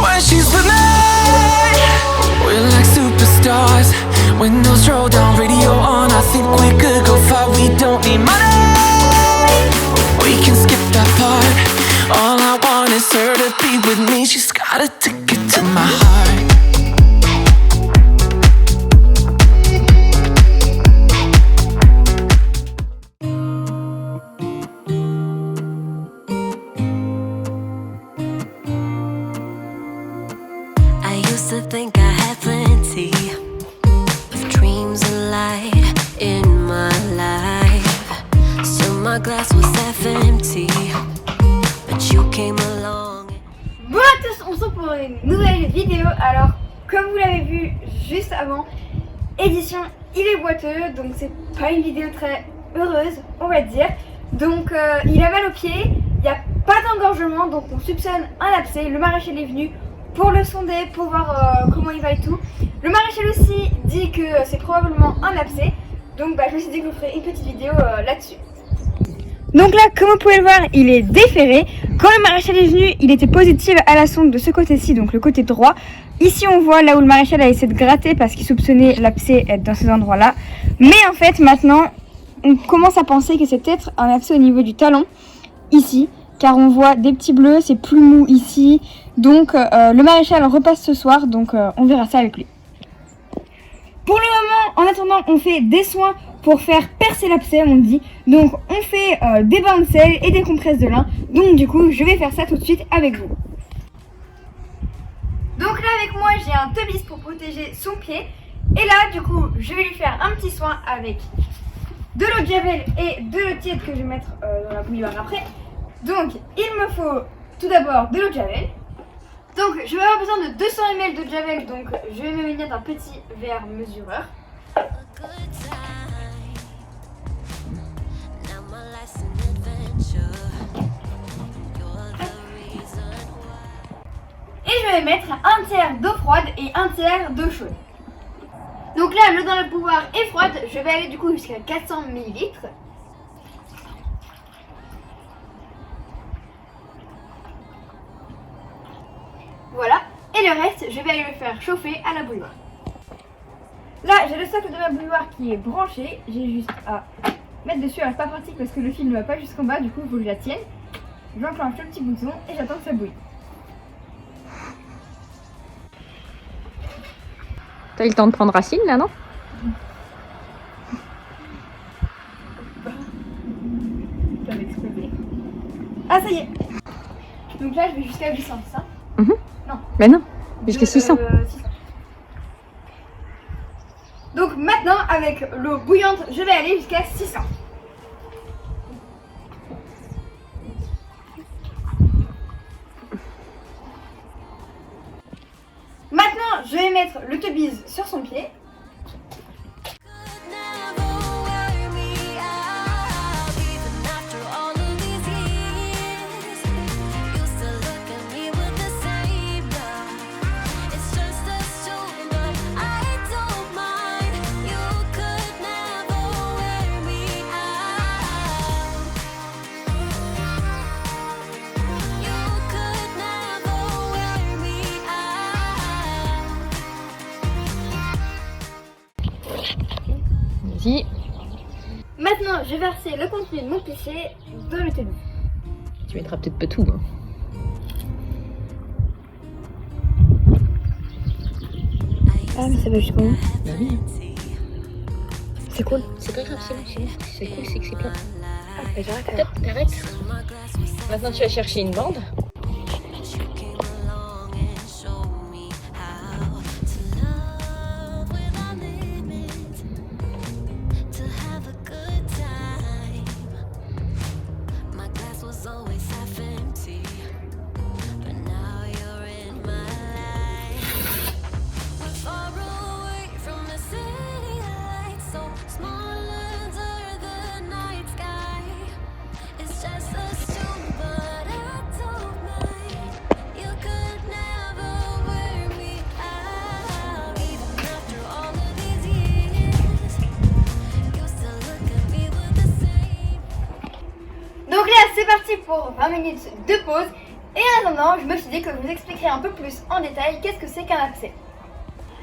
when she's with me. We're like superstars. Windows roll down, radio on. I think we could go far. We don't need money. We can skip that part. All I want is her to be with me. She's got a ticket to my heart. To think I had plenty of dreams and light in my life, so my glass was half empty, but you came along. Bonjour à tous, on se retrouve pour une nouvelle vidéo. Alors, comme vous l'avez vu juste avant, édition il est boiteux, donc c'est pas une vidéo très heureuse, on va dire. Donc il a mal aux pieds, il n'y a pas d'engorgement, donc on soupçonne un abcès. Le maréchal est venu pour le sonder, pour voir comment il va et tout. Le maréchal aussi dit que c'est probablement un abcès. Donc je me suis dit que je vous ferai une petite vidéo là-dessus. Donc là, comme vous pouvez le voir, il est déféré. Quand le maréchal est venu, il était positif à la sonde de ce côté-ci, donc le côté droit. Ici, on voit là où le maréchal a essayé de gratter parce qu'il soupçonnait l'abcès être dans ces endroits-là. Mais en fait, maintenant, on commence à penser que c'est peut-être un abcès au niveau du talon, ici. Car on voit des petits bleus, c'est plus mou ici. Donc le maréchal repasse ce soir, donc on verra ça avec lui. Pour le moment, en attendant, on fait des soins pour faire percer l'abcès, on dit. Donc on fait des bains de sel et des compresses de lin. Donc du coup, je vais faire ça tout de suite avec vous. Donc là avec moi, j'ai un tebis pour protéger son pied. Et là, du coup, je vais lui faire un petit soin avec de l'eau de javel et de l'eau tiède que je vais mettre dans la bouilloire après. Donc il me faut tout d'abord de l'eau de javel. Donc je vais avoir besoin de 200 ml d'eau de javel, donc je vais me munir d'un petit verre mesureur. Et je vais mettre un tiers d'eau froide et un tiers d'eau chaude. Donc là l'eau dans la bouilloire est froide, je vais aller du coup jusqu'à 400 ml. Voilà, et le reste, je vais aller le faire chauffer à la bouilloire. Là, j'ai le socle de ma bouilloire qui est branché. J'ai juste à mettre dessus. Alors, c'est pas pratique parce que le fil ne va pas jusqu'en bas, du coup, il faut que je la tienne. J'enclenche le petit bouton et j'attends que ça bouille. T'as eu le temps de prendre racine là, non? Ça va exploser. Ah, ça y est. Donc là, je vais jusqu'à 800, c'est ça? Non. Ben non, jusqu'à 600. 600. Donc maintenant, avec l'eau bouillante, je vais aller jusqu'à 600. Maintenant, je vais mettre le tebis sur son pied. Vas-y. Maintenant, je vais verser le contenu de mon pichet dans le tebis. Tu mettras peut-être pas tout. Hein. Ah, mais ça va jusqu'au bout. Bah oui. C'est cool. C'est pas grave, c'est bon. C'est cool, c'est que c'est plein. Ah, j'arrête. Top, t'arrêtes. Maintenant, tu vas chercher une bande. Donc là, c'est parti pour 20 minutes de pause. Et en attendant, je me suis dit que je vous expliquerai un peu plus en détail qu'est-ce que c'est qu'un abcès.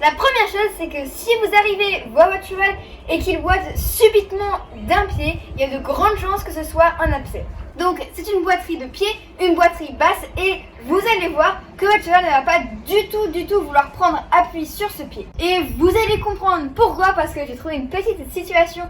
La première chose, c'est que si vous arrivez voir votre cheval et qu'il boite subitement d'un pied, il y a de grandes chances que ce soit un abcès. Donc c'est une boiterie de pied, une boiterie basse et vous allez voir que votre cheval ne va pas du tout vouloir prendre appui sur ce pied. Et vous allez comprendre pourquoi, parce que j'ai trouvé une petite situation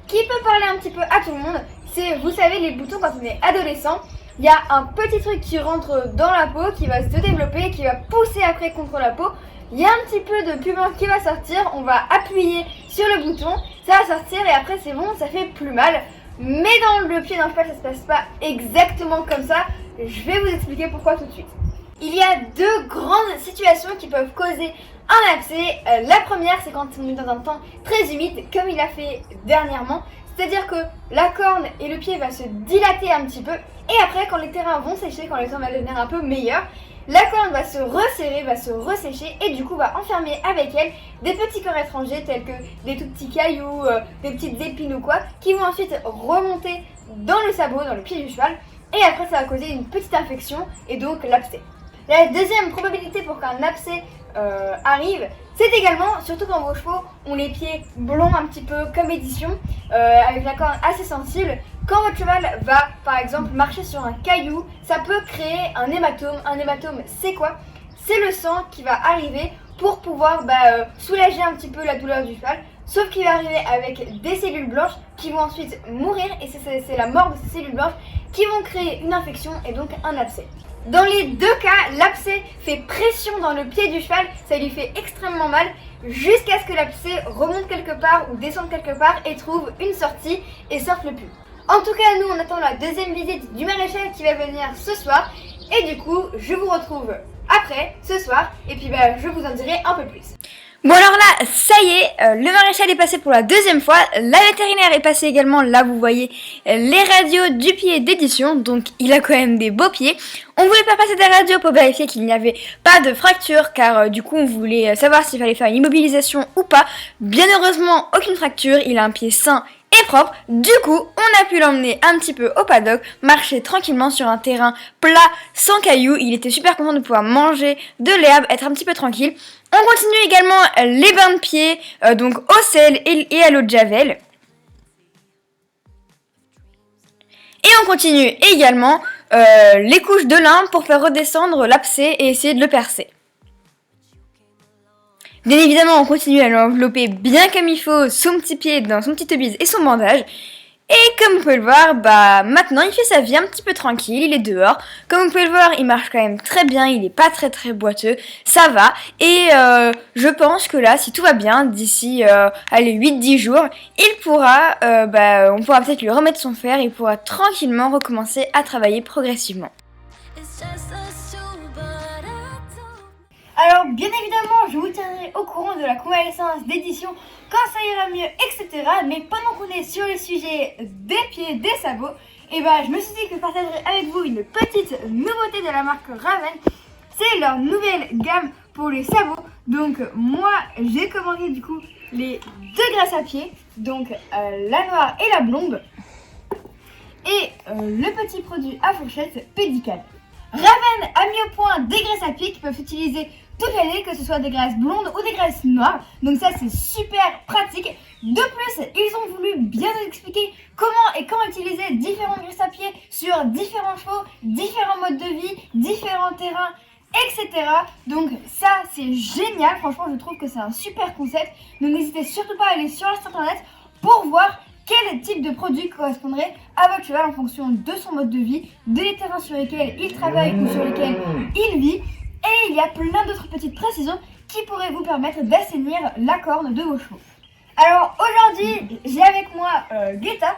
qui peut parler un petit peu à tout le monde. C'est, vous savez, les boutons quand on est adolescent. Il y a un petit truc qui rentre dans la peau, qui va se développer, qui va pousser après contre la peau. Il y a un petit peu de piment qui va sortir, on va appuyer sur le bouton, ça va sortir et après c'est bon, ça fait plus mal. Mais dans le pied d'un cheval, ça se passe pas exactement comme ça. Je vais vous expliquer pourquoi tout de suite. Il y a deux grandes situations qui peuvent causer un abcès. La première, c'est quand on est dans un temps très humide, comme il a fait dernièrement. C'est-à-dire que la corne et le pied va se dilater un petit peu. Et après, quand les terrains vont sécher, quand le temps va devenir un peu meilleur, la corne va se resserrer, va se ressécher et du coup va enfermer avec elle des petits corps étrangers tels que des tout petits cailloux, des petites épines ou quoi, qui vont ensuite remonter dans le sabot, dans le pied du cheval. Et après, ça va causer une petite infection et donc l'abcès. La deuxième probabilité pour qu'un abcès arrive, c'est également, surtout quand vos chevaux ont les pieds blonds un petit peu comme édition, avec la corne assez sensible, quand votre cheval va par exemple marcher sur un caillou, ça peut créer un hématome. Un hématome, c'est quoi? C'est le sang qui va arriver pour pouvoir soulager un petit peu la douleur du cheval, sauf qu'il va arriver avec des cellules blanches qui vont ensuite mourir et c'est la mort de ces cellules blanches qui vont créer une infection et donc un abcès. Dans les deux cas, l'abcès fait pression dans le pied du cheval, ça lui fait extrêmement mal jusqu'à ce que l'abcès remonte quelque part ou descende quelque part et trouve une sortie et sorte le pus. En tout cas, nous on attend la deuxième visite du maréchal qui va venir ce soir et du coup, je vous retrouve après ce soir et puis je vous en dirai un peu plus. Bon alors là, ça y est, le maréchal est passé pour la deuxième fois, la vétérinaire est passée également, là vous voyez les radios du pied d'édition, donc il a quand même des beaux pieds. On voulait faire passer des radios pour vérifier qu'il n'y avait pas de fracture, car du coup on voulait savoir s'il fallait faire une immobilisation ou pas. Bien heureusement, aucune fracture, il a un pied sain et propre. Du coup, on a pu l'emmener un petit peu au paddock, marcher tranquillement sur un terrain plat, sans cailloux. Il était super content de pouvoir manger de l'herbe, être un petit peu tranquille. On continue également les bains de pied, donc au sel et à l'eau de javel. Et on continue également les couches de lin pour faire redescendre l'abcès et essayer de le percer. Bien évidemment, on continue à l'envelopper bien comme il faut, son petit pied dans son petit bise et son bandage. Et comme vous pouvez le voir, maintenant il fait sa vie un petit peu tranquille, il est dehors. Comme vous pouvez le voir, il marche quand même très bien, il est pas très boiteux, ça va. Et je pense que là, si tout va bien, d'ici 8-10 jours, il pourra, on pourra peut-être lui remettre son fer et il pourra tranquillement recommencer à travailler progressivement. Alors bien évidemment, je vous tiendrai au courant de la convalescence d'édition quand ça ira mieux, etc. Mais pendant qu'on est sur le sujet des pieds, des sabots, je me suis dit que je partagerai avec vous une petite nouveauté de la marque Raven. C'est leur nouvelle gamme pour les sabots. Donc moi, j'ai commandé du coup les deux graisses à pied, donc la noire et la blonde, et le petit produit à fourchette Pédical. Raven a mis au point des graisses à pied qui peuvent s'utiliser toute l'année, que ce soit des graisses blondes ou des graisses noires. Donc ça c'est super pratique. De plus, ils ont voulu bien nous expliquer comment et quand utiliser différentes graisses à pied sur différents chevaux, différents modes de vie, différents terrains, etc. Donc ça c'est génial, franchement je trouve que c'est un super concept. Donc n'hésitez surtout pas à aller sur le site internet pour voir quel type de produit correspondrait à votre cheval en fonction de son mode de vie, des terrains sur lesquels il travaille ou sur lesquels il vit. Et il y a plein d'autres petites précisions qui pourraient vous permettre d'assainir la corne de vos chevaux. Alors aujourd'hui, j'ai avec moi Guetta,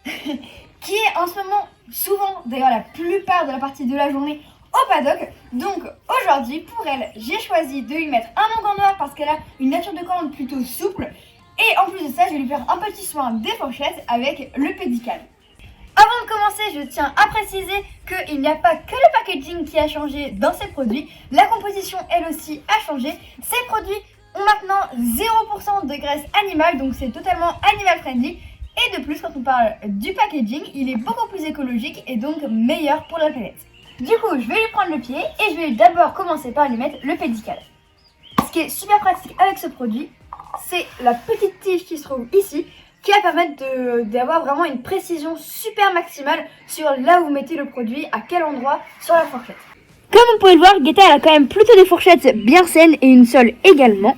qui est en ce moment souvent, d'ailleurs la plupart de la partie de la journée, au paddock. Donc aujourd'hui, pour elle, j'ai choisi de lui mettre un onguent noir parce qu'elle a une nature de corne plutôt souple. Et en plus de ça, je vais lui faire un petit soin des fourchettes avec le Pédical. Avant de commencer, je tiens à préciser qu'il n'y a pas que le packaging qui a changé dans ces produits. La composition, elle aussi, a changé. Ces produits ont maintenant 0% de graisse animale, donc c'est totalement animal friendly. Et de plus, quand on parle du packaging, il est beaucoup plus écologique et donc meilleur pour la planète. Du coup, je vais lui prendre le pied et je vais d'abord commencer par lui mettre le pédical. Ce qui est super pratique avec ce produit, c'est la petite tige qui se trouve ici, qui va permettre d'avoir vraiment une précision super maximale sur là où vous mettez le produit, à quel endroit sur la fourchette. Comme vous pouvez le voir, Guetta elle a quand même plutôt des fourchettes bien saines et une sole également.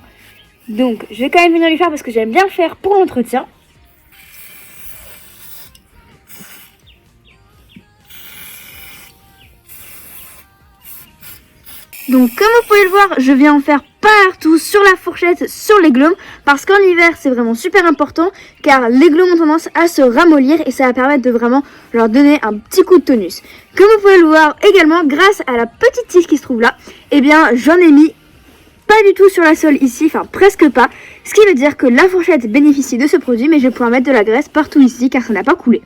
Donc je vais quand même venir lui faire parce que j'aime bien le faire pour l'entretien. Donc comme vous pouvez le voir, je viens en faire partout sur la fourchette, sur les glomes, parce qu'en hiver c'est vraiment super important car les glomes ont tendance à se ramollir et ça va permettre de vraiment leur donner un petit coup de tonus. Comme vous pouvez le voir également, grâce à la petite tige qui se trouve là, eh bien j'en ai mis pas du tout sur la sole ici, enfin presque pas, ce qui veut dire que la fourchette bénéficie de ce produit, mais je vais pouvoir mettre de la graisse partout ici car ça n'a pas coulé.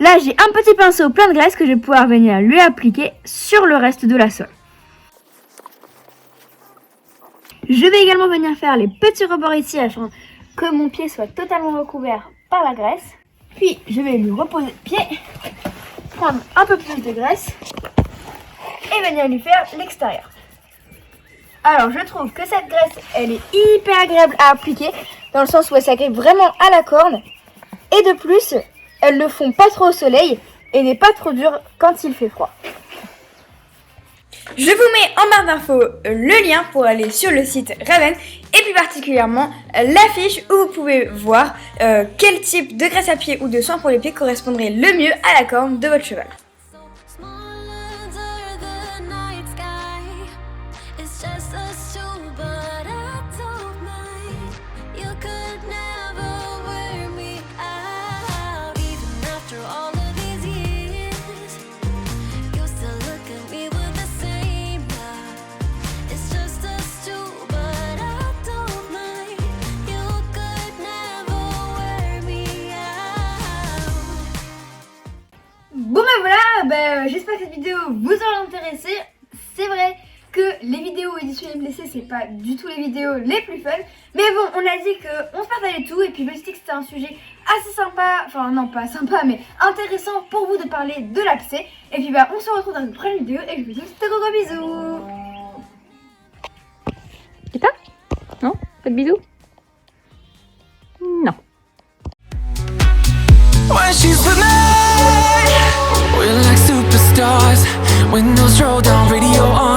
Là j'ai un petit pinceau plein de graisse que je vais pouvoir venir lui appliquer sur le reste de la sole. Je vais également venir faire les petits rebords ici afin que mon pied soit totalement recouvert par la graisse. Puis je vais lui reposer le pied, prendre un peu plus de graisse et venir lui faire l'extérieur. Alors je trouve que cette graisse elle est hyper agréable à appliquer dans le sens où elle s'agrippe vraiment à la corne et de plus elle ne fond pas trop au soleil et n'est pas trop dure quand il fait froid. Je vous mets en barre d'infos le lien pour aller sur le site Raven et plus particulièrement l'affiche où vous pouvez voir quel type de graisse à pied ou de soin pour les pieds correspondrait le mieux à la corne de votre cheval. Bon ben voilà, j'espère que cette vidéo vous aura intéressé. C'est vrai que les vidéos édition blessée c'est pas du tout les vidéos les plus fun. Mais bon, on a dit qu'on se partageait tout et puis je me suis dit que c'était un sujet assez sympa, enfin non pas sympa mais intéressant pour vous de parler de l'abcès. Et puis on se retrouve dans une prochaine vidéo et je vous dis de gros bisous. Guetta ? Non ? Pas de bisous ? Non. When she's with me, we're like superstars. Windows roll down, radio on.